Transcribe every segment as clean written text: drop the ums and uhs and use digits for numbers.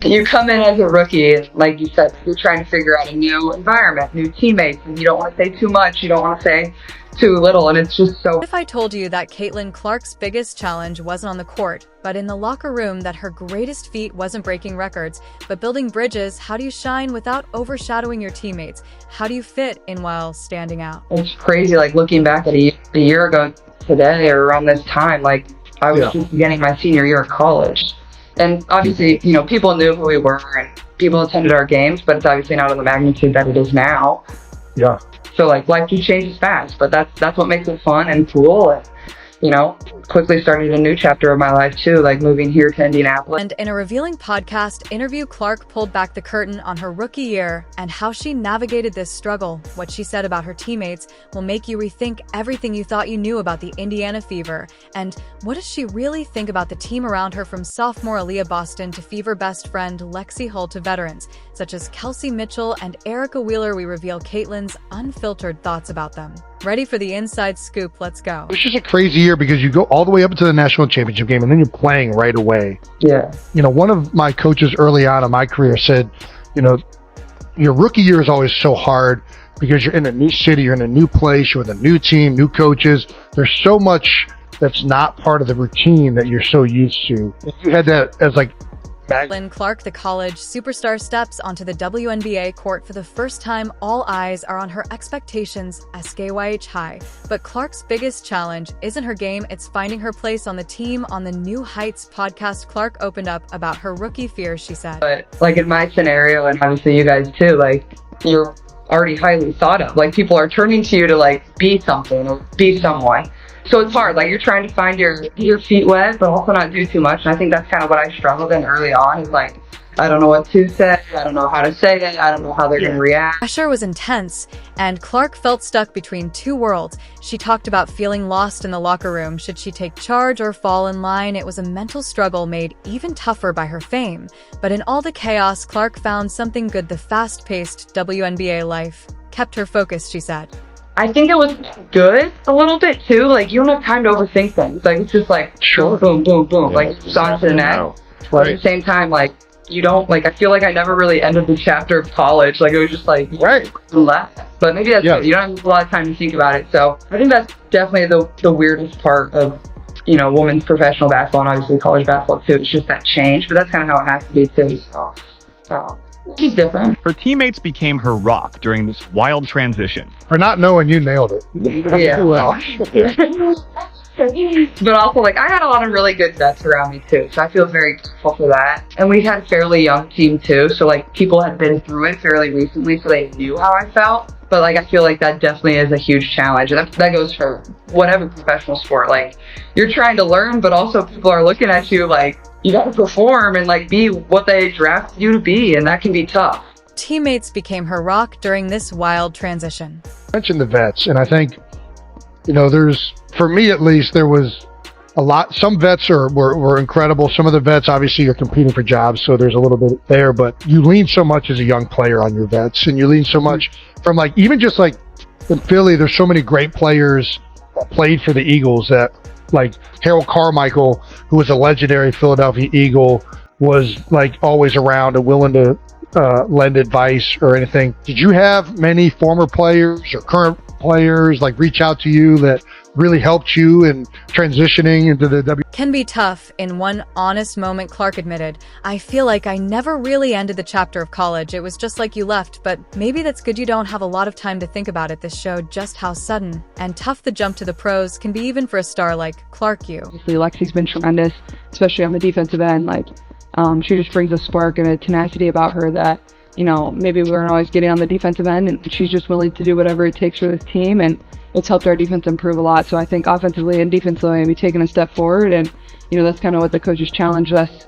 You come in as a rookie, and like you said, you're trying to figure out a new environment, new teammates, and you don't want to say too much, you don't want to say too little, and it's just so... What if I told you that Caitlin Clark's biggest challenge wasn't on the court, but in the locker room, that her greatest feat wasn't breaking records, but building bridges? How do you shine without overshadowing your teammates? How do you fit in while standing out? It's crazy, like looking back at a year ago today, or around this time, like I was just beginning my senior year of college. And obviously, you know, people knew who we were and people attended our games, but it's obviously not of the magnitude that it is now. Yeah. So like life just changes fast, but that's what makes it fun and cool. And, you know, quickly started a new chapter of my life too, like moving here to Indianapolis. And in a revealing podcast interview, Clark pulled back the curtain on her rookie year and how she navigated this struggle. What she said about her teammates will make you rethink everything you thought you knew about the Indiana Fever. And what does she really think about the team around her, from sophomore Aaliyah Boston to Fever best friend Lexi Hull to veterans such as Kelsey Mitchell and Erica Wheeler? We reveal Caitlin's unfiltered thoughts about them. Ready for the inside scoop? Let's go. It's just a crazy year because you go all the way up into the national championship game and then you're playing right away. Yeah. You know, one of my coaches early on in my career said, you know, your rookie year is always so hard because you're in a new city, you're in a new place, you're with a new team, new coaches. There's so much that's not part of the routine that you're so used to. You had that as like... Caitlin Clark, the college superstar, steps onto the WNBA court for the first time. All eyes are on her expectations SKYH high. But Clark's biggest challenge isn't her game, it's finding her place on the team. On the New Heights podcast, Clark opened up about her rookie fears, she said. But like in my scenario, and obviously you guys too, like you're already highly thought of. Like people are turning to you to like be something or be someone. So it's hard, like you're trying to find your feet wet, but also not do too much. And I think that's kind of what I struggled in early on, is like, I don't know what to say, I don't know how to say it, I don't know how they're going to react. Pressure was intense, and Clark felt stuck between two worlds. She talked about feeling lost in the locker room. Should she take charge or fall in line? It was a mental struggle made even tougher by her fame. But in all the chaos, Clark found something good. The fast-paced WNBA life kept her focused, she said. I think it was good a little bit too. Like you don't have time to overthink things. Like it's just like boom, boom, boom. Like it's on to the next. But at the same time, like you don't like. I feel like I never really ended the chapter of college. Like it was just like left. But maybe that's good. You don't have a lot of time to think about it. So I think that's definitely the weirdest part of, you know, women's professional basketball and obviously college basketball too. It's just that change. But that's kind of how it has to be too. So. She's different. Her teammates became her rock during this wild transition. For not knowing, you nailed it. Yeah. But also, like, I had a lot of really good vets around me too, so I feel very grateful for that. And we had a fairly young team too, so like people had been through it fairly recently, so they knew how I felt. But like I feel like that definitely is a huge challenge, and that goes for whatever professional sport. Like you're trying to learn, but also people are looking at you like you got to perform and like be what they drafted you to be, and that can be tough. Teammates became her rock during this wild transition. I mentioned the vets, and I think, you know, for me at least, there was a lot. Some vets were incredible. Some of the vets, obviously, you're competing for jobs, so there's a little bit there, but you lean so much as a young player on your vets, and you lean so much from like, even just like in Philly, there's so many great players that played for the Eagles that, like Harold Carmichael, who was a legendary Philadelphia Eagle, was like always around and willing to lend advice or anything. Did you have many former players or current players like reach out to you that really helped you in transitioning into the Can be tough. In one honest moment, Clark admitted, I feel like I never really ended the chapter of college. It was just like you left, but maybe that's good. You don't have a lot of time to think about it. This showed just how sudden and tough the jump to the pros can be, even for a star like Clark. Obviously, Lexi's been tremendous, especially on the defensive end. Like, she just brings a spark and a tenacity about her that, you know, maybe we weren't always getting on the defensive end, and she's just willing to do whatever it takes for this team, and it's helped our defense improve a lot. So I think offensively and defensively, we've taken a step forward, and, you know, that's kind of what the coaches challenged us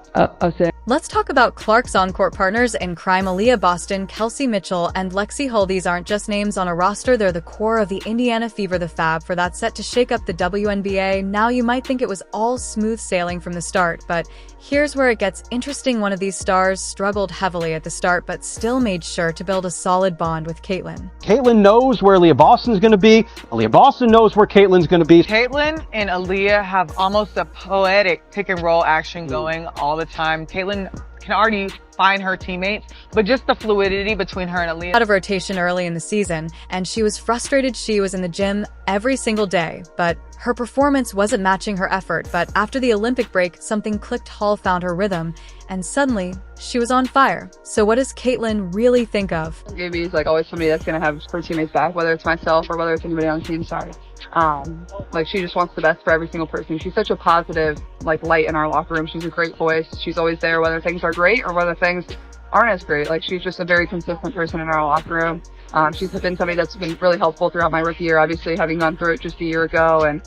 in. Let's talk about Clark's on-court partners in crime: Aaliyah Boston, Kelsey Mitchell, and Lexi Hull. These aren't just names on a roster, they're the core of the Indiana Fever, the Fab, for that set to shake up the WNBA. Now you might think it was all smooth sailing from the start, but here's where it gets interesting. One of these stars struggled heavily at the start, but still made sure to build a solid bond with Caitlin. Caitlin knows where Aaliyah Boston's going to be. Aaliyah Boston knows where Caitlin's going to be. Caitlin and Aaliyah have almost a poetic pick and roll action going all the time. Caitlin can already find her teammates, but just the fluidity between her and Aaliyah. Out of rotation early in the season, and she was frustrated. She was in the gym every single day, but her performance wasn't matching her effort. But after the Olympic break, something clicked. Hall found her rhythm, and suddenly she was on fire. So what does Caitlin really think of? Gaby is like always somebody that's gonna have her teammates back, whether it's myself or whether it's anybody on the team. Sorry. Like she just wants the best for every single person. She's such a positive like light in our locker room. She's a great voice. She's always there whether things are great or whether things aren't as great. Like she's just a very consistent person in our locker room. She's been somebody that's been really helpful throughout my rookie year, obviously having gone through it just a year ago. And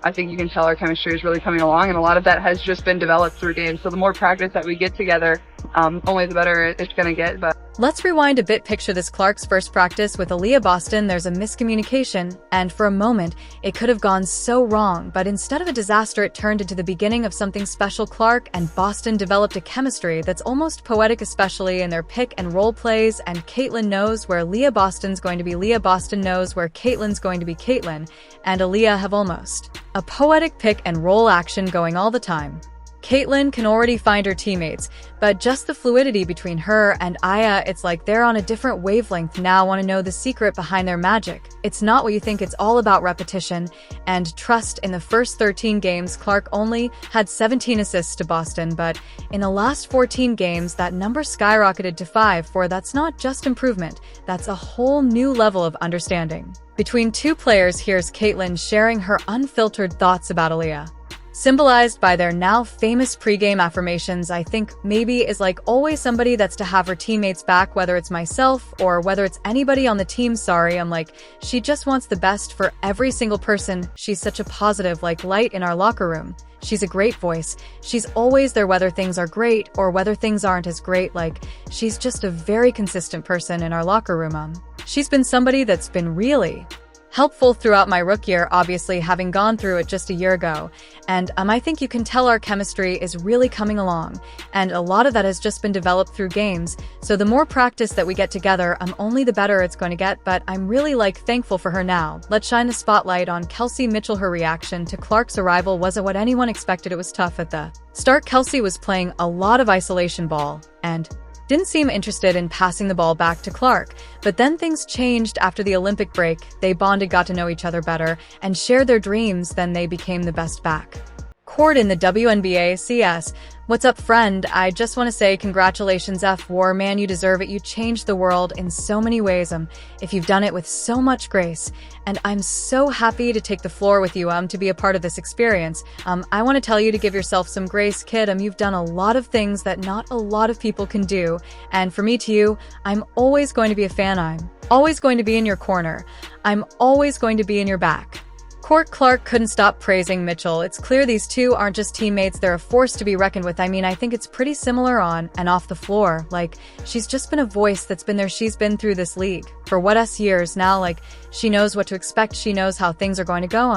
I think you can tell our chemistry is really coming along, and a lot of that has just been developed through games. So the more practice that we get together, only the better it's going to get. But Let's rewind a bit. Picture this: Clark's first practice with Aaliyah Boston. There's a miscommunication, and for a moment, it could have gone so wrong, but instead of a disaster, it turned into the beginning of something special. Clark and Boston developed a chemistry that's almost poetic, especially in their pick and roll plays, and Caitlin knows where Leah Boston's going to be. Leah Boston knows where Caitlin's going to be. Caitlin and Aaliyah have almost a poetic pick and roll action going all the time. Caitlin can already find her teammates, but just the fluidity between her and Aya, it's like they're on a different wavelength. Now want to know the secret behind their magic. It's not what you think. It's all about repetition and trust. In the first 13 games, Clark only had 17 assists to Boston, but in the last 14 games, that number skyrocketed to 5. That's not just improvement, that's a whole new level of understanding. Between two players, here's Caitlin sharing her unfiltered thoughts about Aaliyah. Symbolized by their now famous pregame affirmations, I think maybe is like always somebody that's to have her teammates back, whether it's myself or whether it's anybody on the team. Sorry, I'm like, she just wants the best for every single person. She's such a positive like light in our locker room. She's a great voice. She's always there whether things are great or whether things aren't as great. Like, she's just a very consistent person in our locker room. She's been somebody that's been really helpful throughout my rookie year, obviously having gone through it just a year ago. And I think you can tell our chemistry is really coming along, and a lot of that has just been developed through games. So the more practice that we get together, only the better it's going to get. But I'm really like thankful for her now. Let's shine the spotlight on Kelsey Mitchell. Her reaction to Clark's arrival wasn't what anyone expected. It was tough at the start. Kelsey was playing a lot of isolation ball and didn't seem interested in passing the ball back to Clark. But then things changed after the Olympic break. They bonded, got to know each other better, and shared their dreams. Then they became the best back court in the WNBA. CS. What's up, friend? I just want to say congratulations, F4, man, you deserve it. You changed the world in so many ways. If you've done it with so much grace, and I'm so happy to take the floor with you, to be a part of this experience. I want to tell you to give yourself some grace, kid. You've done a lot of things that not a lot of people can do, and for me to you, I'm always going to be a fan. I'm always going to be in your corner. I'm always going to be in your back. Court. Clark couldn't stop praising Mitchell. It's clear these two aren't just teammates, they're a force to be reckoned with. I think it's pretty similar on and off the floor. Like, she's just been a voice that's been there. She's been through this league for years now. Like, she knows what to expect. She knows how things are going to go.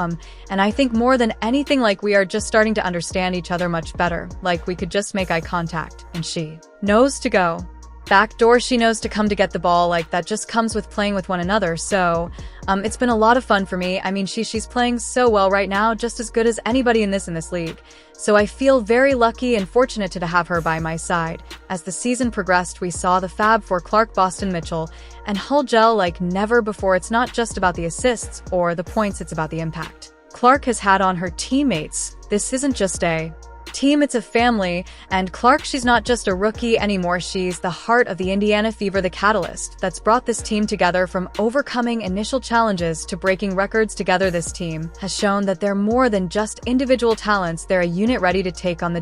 And I think more than anything, like, we are just starting to understand each other much better. Like, we could just make eye contact, and she knows to go backdoor. She knows to come to get the ball. Like, that just comes with playing with one another. So it's been a lot of fun for me. She's playing so well right now, just as good as anybody in this league. So I feel very lucky and fortunate to have her by my side. As the season progressed, we saw the Fab Four: Clark, Boston, Mitchell, and Hull gel like never before. It's not just about the assists or the points, it's about the impact Clark has had on her teammates. This isn't just a team, it's a family. And Clark, she's not just a rookie anymore. She's the heart of the Indiana Fever, the catalyst that's brought this team together. From overcoming initial challenges to breaking records together, this team has shown that they're more than just individual talents. They're a unit ready to take on the